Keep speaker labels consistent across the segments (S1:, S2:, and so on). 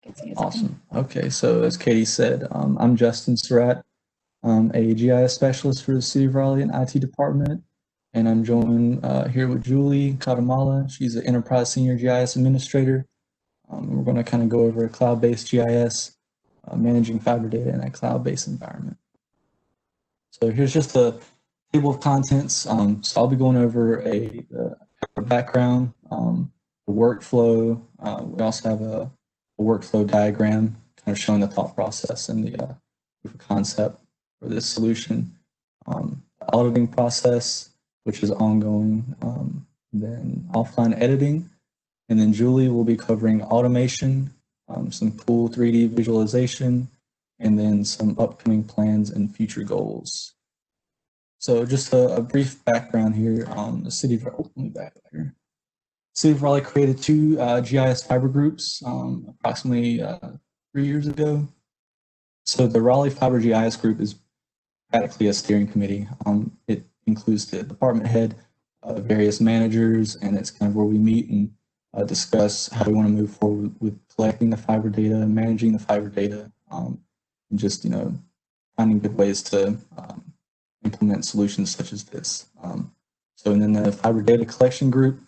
S1: gets used.
S2: Awesome. Okay, so as Katie said, I'm Justin Surratt. I'm a GIS specialist for the City of Raleigh and IT department, and I'm joined here with Julie Katamala. She's an Enterprise Senior GIS Administrator. We're going to kind of go over cloud-based GIS, managing fiber data in a cloud-based environment. So here's just a table of contents. So I'll be going over a background, the workflow. We also have a workflow diagram kind of showing the thought process and the proof of concept for this solution. The auditing process, which is ongoing, then offline editing, and then Julie will be covering automation, some cool 3D visualization, and then some upcoming plans and future goals. So just a brief background here on the City of Raleigh. City of Raleigh created two GIS fiber groups approximately 3 years ago. So the Raleigh Fiber GIS group is practically a steering committee. It includes the department head, various managers, and it's kind of where we meet and discuss how we want to move forward with collecting the fiber data, managing the fiber data, and just finding good ways to implement solutions such as this. And then the fiber data collection group,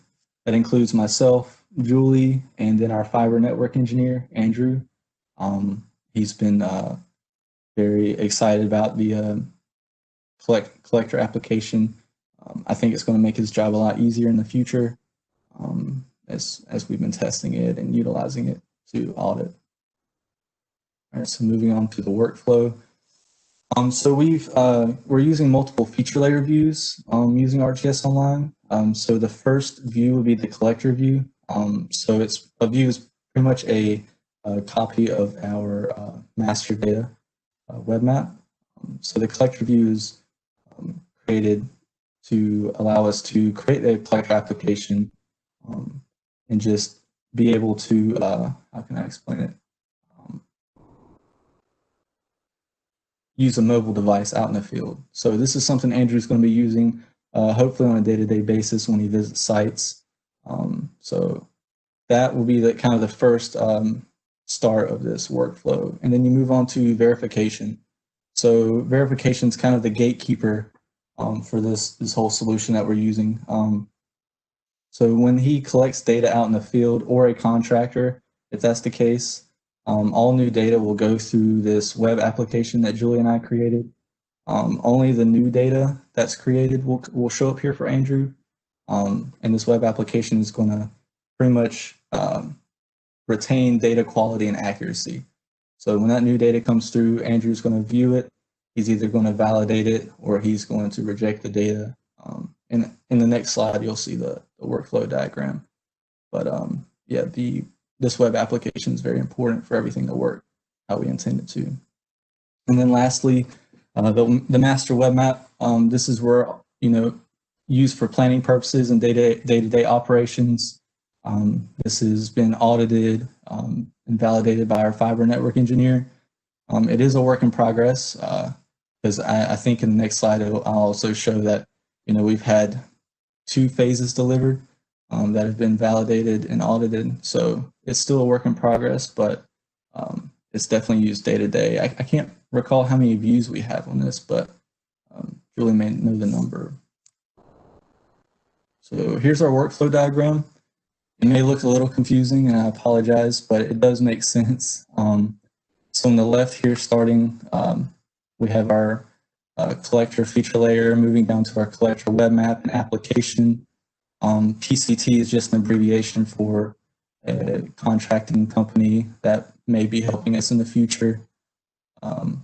S2: that includes myself, Julie, and then our fiber network engineer, Andrew. He's been very excited about the collector application. I think it's going to make his job a lot easier in the future as we've been testing it and utilizing it to audit. All right, so moving on to the workflow. So we're using multiple feature layer views using ArcGIS Online. So the first view would be the collector view. So a view is pretty much a copy of our master data web map. So the collector view is created to allow us to create a collector application and just be able to, how can I explain it? Use a mobile device out in the field. So this is something Andrew's going to be using hopefully on a day-to-day basis when he visits sites. So that will be the kind of the first start of this workflow. And then you move on to verification. So verification is kind of the gatekeeper for this whole solution that we're using. So when he collects data out in the field, or a contractor, if that's the case, all new data will go through this web application that Julie and I created. Only the new data that's created will show up here for Andrew. And this web application is going to pretty much retain data quality and accuracy. So when that new data comes through, Andrew's going to view it. He's either going to validate it or he's going to reject the data. And in the next slide, you'll see the workflow diagram. But yeah, this web application is very important for everything to work how we intend it to. And then lastly, the master web map. This is where, used for planning purposes and day-to-day operations. This has been audited and validated by our fiber network engineer. It is a work in progress because I think in the next slide I'll also show that we've had 2 phases delivered that have been validated and audited. So it's still a work in progress, but it's definitely used day to day. I can't recall how many views we have on this, but Julie may know the number. So here's our workflow diagram. It may look a little confusing, and I apologize, but it does make sense. So on the left here, starting, we have our collector feature layer, moving down to our collector web map and application. PCT is just an abbreviation for a contracting company that may be helping us in the future. And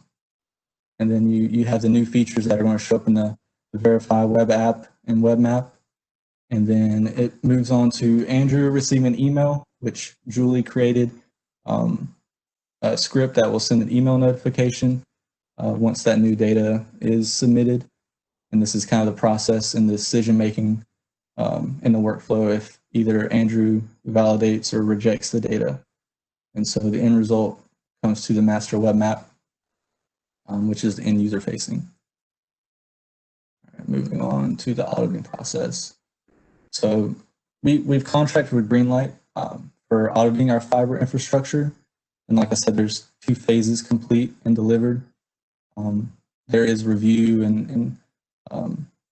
S2: then you have the new features that are going to show up in the verify web app and web map. And then it moves on to Andrew receiving an email, which Julie created a script that will send an email notification once that new data is submitted. And this is kind of the process and the decision-making in the workflow if either Andrew validates or rejects the data. And so the end result comes to the master web map, which is the end user facing. All right, moving on to the auditing process. So we've contracted with Greenlight for auditing our fiber infrastructure. And like I said, there's 2 phases complete and delivered. There is review and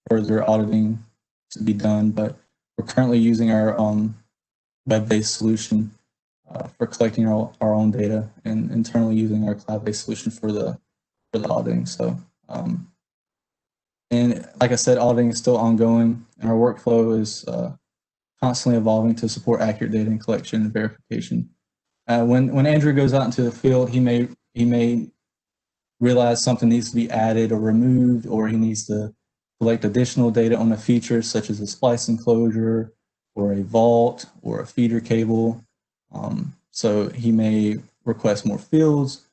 S2: further auditing to be done, but we're currently using our web-based solution for collecting our own data, and internally using our cloud-based solution for the auditing. So, and like I said, auditing is still ongoing, and our workflow is constantly evolving to support accurate data and collection and verification. When Andrew goes out into the field, he may realize something needs to be added or removed, or he needs to collect additional data on a feature such as a splice enclosure or a vault or a feeder cable. So he may request more fields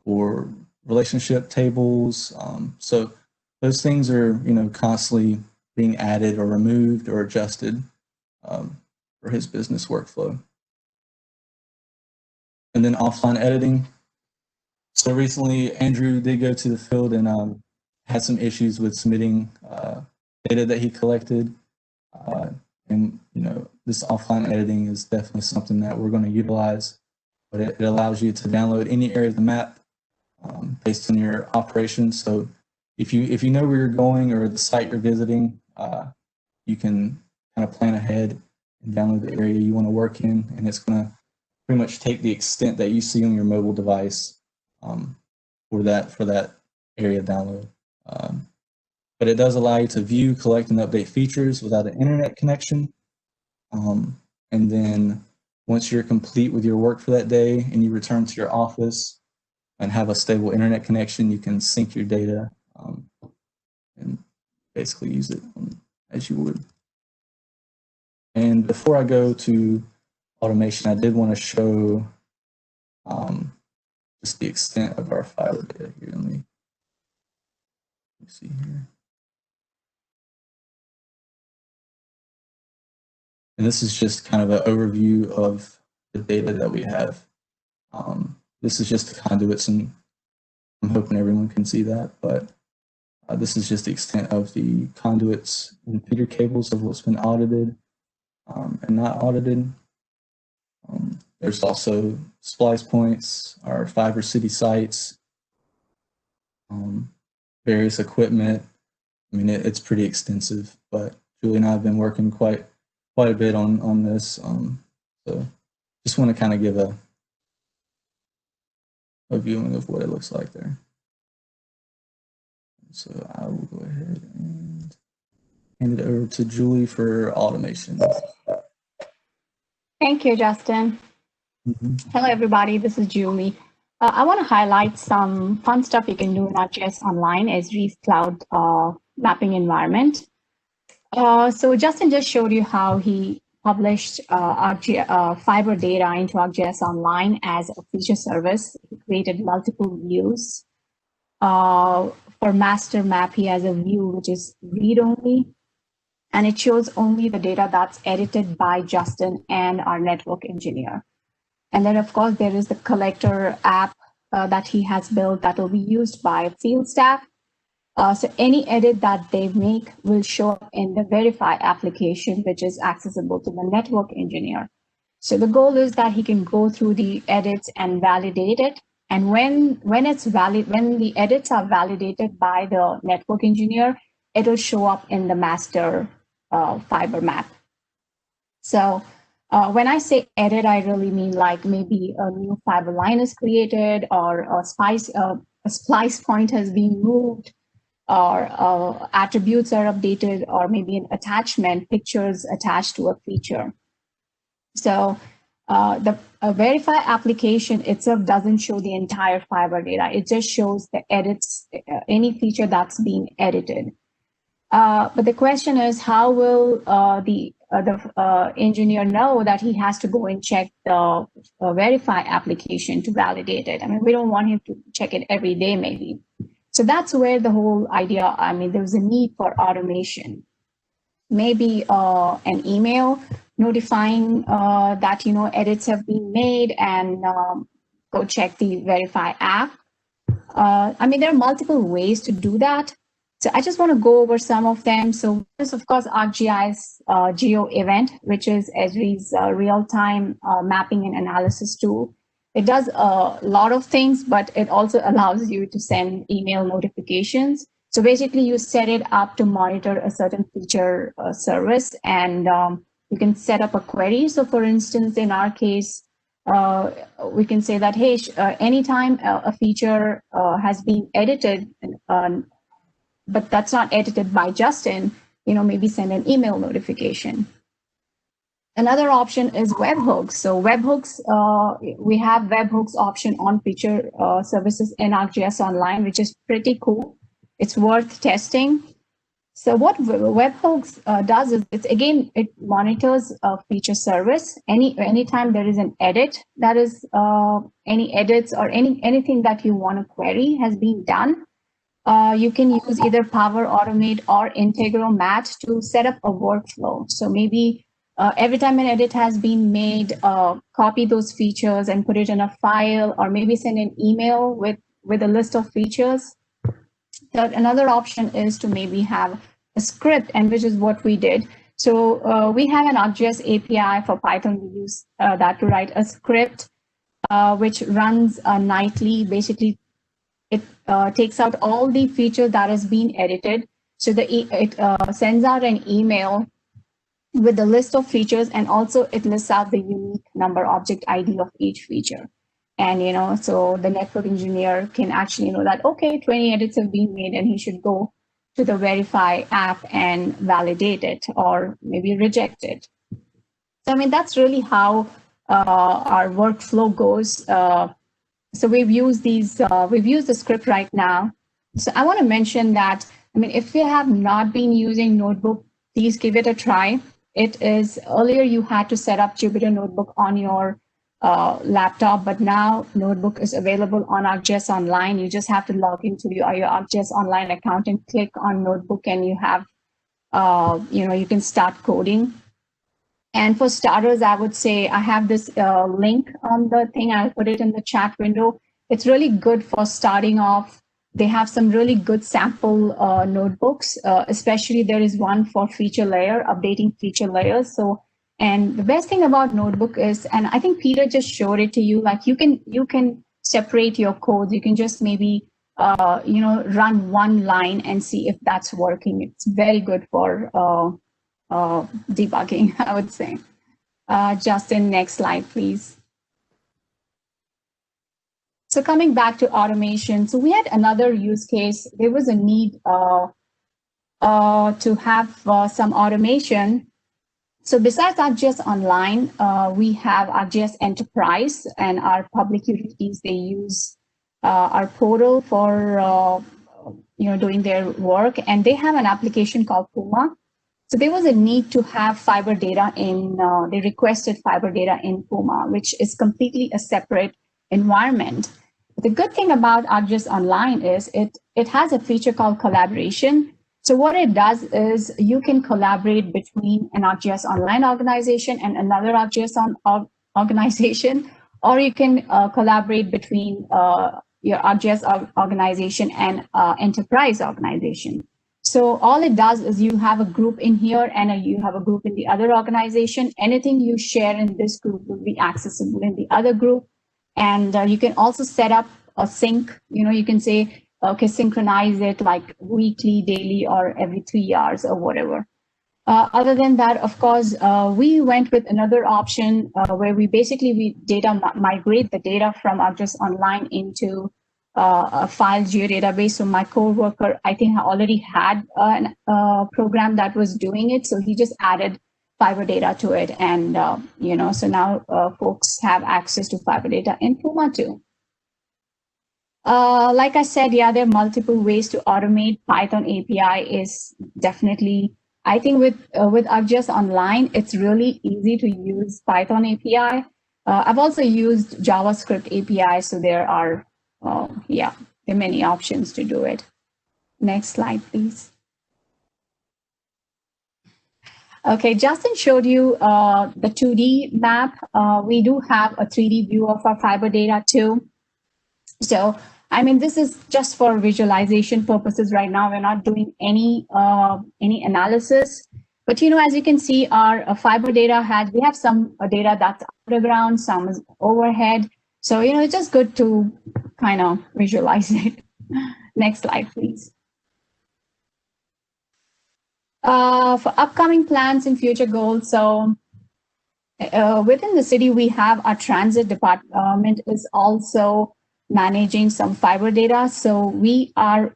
S2: or relationship tables. So those things are, constantly being added or removed or adjusted for his business workflow. And then offline editing. So recently, Andrew did go to the field and had some issues with submitting data that he collected. And this offline editing is definitely something that we're going to utilize, but it allows you to download any area of the map based on your operations. So if you know where you're going or the site you're visiting, you can kind of plan ahead and download the area you want to work in, and it's going to pretty much take the extent that you see on your mobile device for that area download. But it does allow you to view, collect, and update features without an internet connection. And then once you're complete with your work for that day and you return to your office and have a stable internet connection, you can sync your data and basically use it as you would. And before I go to automation, I did want to show just the extent of our fiber data here. Let me see here. And this is just kind of an overview of the data that we have. This is just the conduits, and I'm hoping everyone can see that, but this is just the extent of the conduits and feeder cables of what's been audited and not audited. There's also splice points, our fiber city sites, various equipment. I mean, it's pretty extensive, but Julie and I have been working quite a bit on this. So just want to kind of give a viewing of what it looks like there. So I will go ahead and hand it over to Julie for automation.
S1: Thank you, Justin. Hello, everybody. This is Julie. I want to highlight some fun stuff you can do in ArcGIS Online as ArcGIS Cloud mapping environment. So Justin just showed you how he published fiber data into ArcGIS Online as a feature service. He created multiple views. For master map, he has a view which is read-only, and it shows only the data that's edited by Justin and our network engineer. And then, of course, there is the collector app that he has built that will be used by field staff. So any edit that they make will show up in the verify application, which is accessible to the network engineer. So the goal is that he can go through the edits and validate it. And when the edits are validated by the network engineer, it'll show up in the master fiber map. So when I say edit, I really mean like maybe a new fiber line is created, or a splice point has been moved, or attributes are updated, or maybe an attachment, pictures attached to a feature. So the verify application itself doesn't show the entire fiber data. It just shows the edits, any feature that's being edited. But the question is, how will the engineer know that he has to go and check the verify application to validate it? I mean, we don't want him to check it every day, maybe. So that's where the whole idea, I mean, there's a need for automation. Maybe an email notifying that, edits have been made, and go check the verify app. I mean, there are multiple ways to do that. So I just want to go over some of them. So this, of course, ArcGIS Geo event, which is Esri's real-time mapping and analysis tool. It does a lot of things, but it also allows you to send email notifications. So basically, you set it up to monitor a certain feature service, and you can set up a query. So for instance, in our case, we can say that, hey, anytime a feature has been edited, but that's not edited by Justin, maybe send an email notification. Another option is webhooks. So webhooks, we have webhooks option on feature services in ArcGIS Online, which is pretty cool. It's worth testing. So what webhooks does is, it monitors a feature service. Anytime there is an edit, that is any edits or anything that you want to query has been done. You can use either Power Automate or Integromat to set up a workflow. So maybe every time an edit has been made, copy those features and put it in a file, or maybe send an email with a list of features. Another option is to maybe have a script, and which is what we did. So we have an ArcGIS API for Python. We use that to write a script which runs nightly. Basically, it takes out all the features that has been edited. So it sends out an email with the list of features, and also it lists out the unique number object ID of each feature. And, so the network engineer can actually know that, okay, 20 edits have been made and he should go to the verify app and validate it or maybe reject it. So, that's really how our workflow goes. So we've used the script right now. So I want to mention that, if you have not been using Notebook, please give it a try. It is, earlier you had to set up Jupyter Notebook on your laptop, but now Notebook is available on ArcGIS Online. You just have to log into your ArcGIS Online account and click on Notebook, and you have, you can start coding. And for starters, I would say I have this link on the thing. I'll put it in the chat window. It's really good for starting off. They have some really good sample notebooks, especially there is one for feature layer, updating feature layers. So, and the best thing about Notebook is, and I think Peter just showed it to you, like you can separate your codes. You can just maybe, run one line and see if that's working. It's very good for debugging, I would say. Justin, next slide, please. So coming back to automation, so we had another use case. There was a need to have some automation. So besides ArcGIS Online, we have ArcGIS Enterprise, and our public utilities, they use our portal for doing their work, and they have an application called Puma. So there was a need to have fiber data in, they requested fiber data in Puma, which is completely a separate environment. The good thing about ArcGIS Online is it has a feature called collaboration. So what it does is you can collaborate between an ArcGIS Online organization and another ArcGIS organization, or you can collaborate between your ArcGIS organization and enterprise organization. So all it does is you have a group in here and you have a group in the other organization. Anything you share in this group will be accessible in the other group. And you can also set up a sync. You can say, okay, synchronize it like weekly, daily, or every 3 hours or whatever. Other than that, of course, we went with another option where we migrate the data from ArcGIS Online into a file geodatabase. So my coworker, I think, already had a program that was doing it. So he just added fiber data to it. And, so now folks have access to fiber data in Puma too. Like I said, yeah, there are multiple ways to automate. Python API is definitely, I think with ArcGIS Online, it's really easy to use Python API. I've also used JavaScript API, so there are, there are many options to do it. Next slide, please. Okay, Justin showed you the 2D map. We do have a 3D view of our fiber data too. So, this is just for visualization purposes right now. We're not doing any analysis. But, as you can see, our fiber data we have some data that's underground, some is overhead. So, it's just good to kind of visualize it. Next slide, please. For upcoming plans and future goals, so within the city, we have our transit department is also managing some fiber data. So we are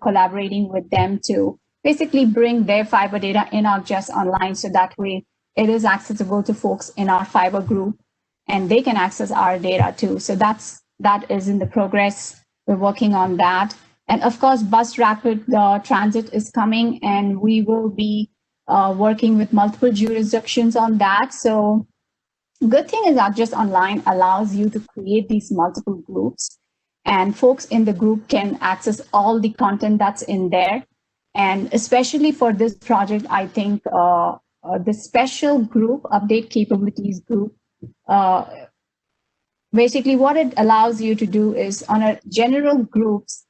S1: collaborating with them to basically bring their fiber data in ArcGIS Online, so that way it is accessible to folks in our fiber group, and they can access our data too. So that is in the progress. We're working on that. And of course, bus rapid transit is coming, and we will be working with multiple jurisdictions on that. So good thing is ArcGIS Online allows you to create these multiple groups, and folks in the group can access all the content that's in there. And especially for this project, I think the special group, update capabilities group, basically what it allows you to do is on a general groups,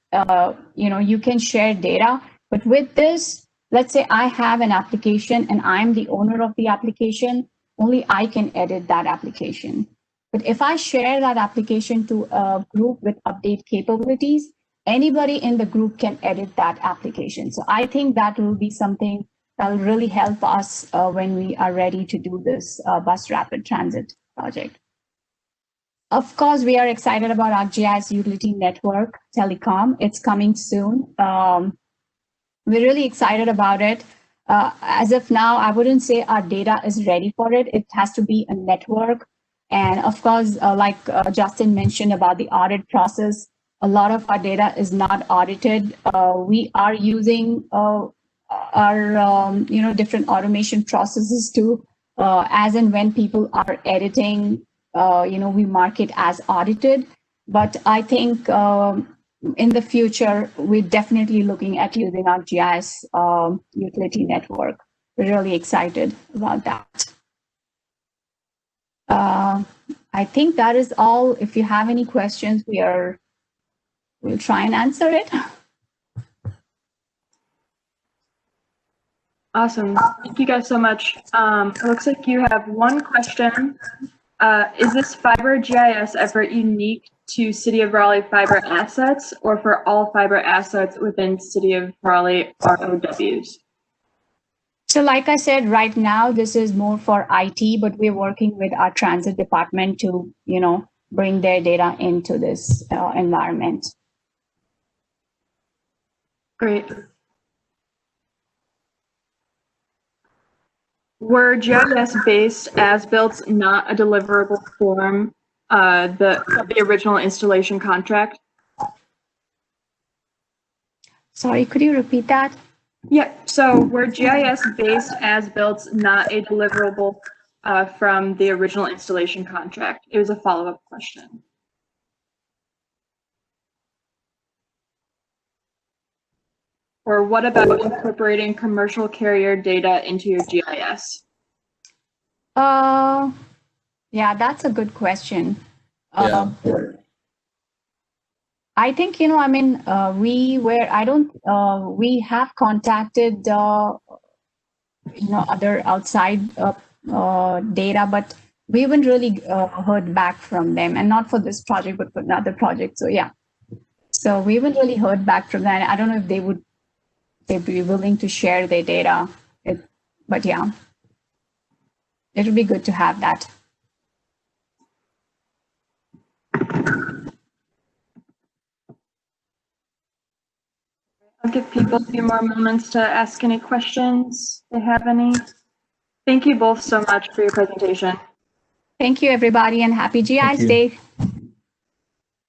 S1: you can share data. But with this, let's say I have an application and I'm the owner of the application, only I can edit that application. But if I share that application to a group with update capabilities, anybody in the group can edit that application. So I think that will be something that will really help us when we are ready to do this bus rapid transit project. Of course, we are excited about ArcGIS Utility Network Telecom. It's coming soon. We're really excited about it. As of now, I wouldn't say our data is ready for it. It has to be a network. And of course, like Justin mentioned about the audit process, a lot of our data is not audited. We are using our different automation processes too. As and when people are editing, we mark it as audited. But I think in the future, we're definitely looking at using our GIS utility network. We're really excited about that. I think that is all. If you have any questions, we'll try and answer it.
S3: Awesome. Thank you guys so much. It looks like you have one question. Is this fiber GIS effort unique to City of Raleigh fiber assets, or for all fiber assets within City of Raleigh ROWs?
S1: So like I said, right now, this is more for IT, but we're working with our transit department to, bring their data into this environment.
S3: Great. Were GIS-based as-built not a deliverable form of the original installation contract?
S1: Sorry, could you repeat that?
S3: Yeah, so were GIS-based as-built not a deliverable from the original installation contract? It was a follow-up question. Or what about incorporating commercial carrier data into your GIS?
S1: Yeah, that's a good question.
S2: Yeah.
S1: I think, we have contacted, other outside data, but we haven't really heard back from them, and not for this project, but for another project. So yeah, so we haven't really heard back from them. I don't know if they'd be willing to share their data, but yeah, it would be good to have that.
S3: I'll give people a few more moments to ask any questions if they have any. Thank you both so much for your presentation.
S1: Thank you, everybody, and happy GIS Day.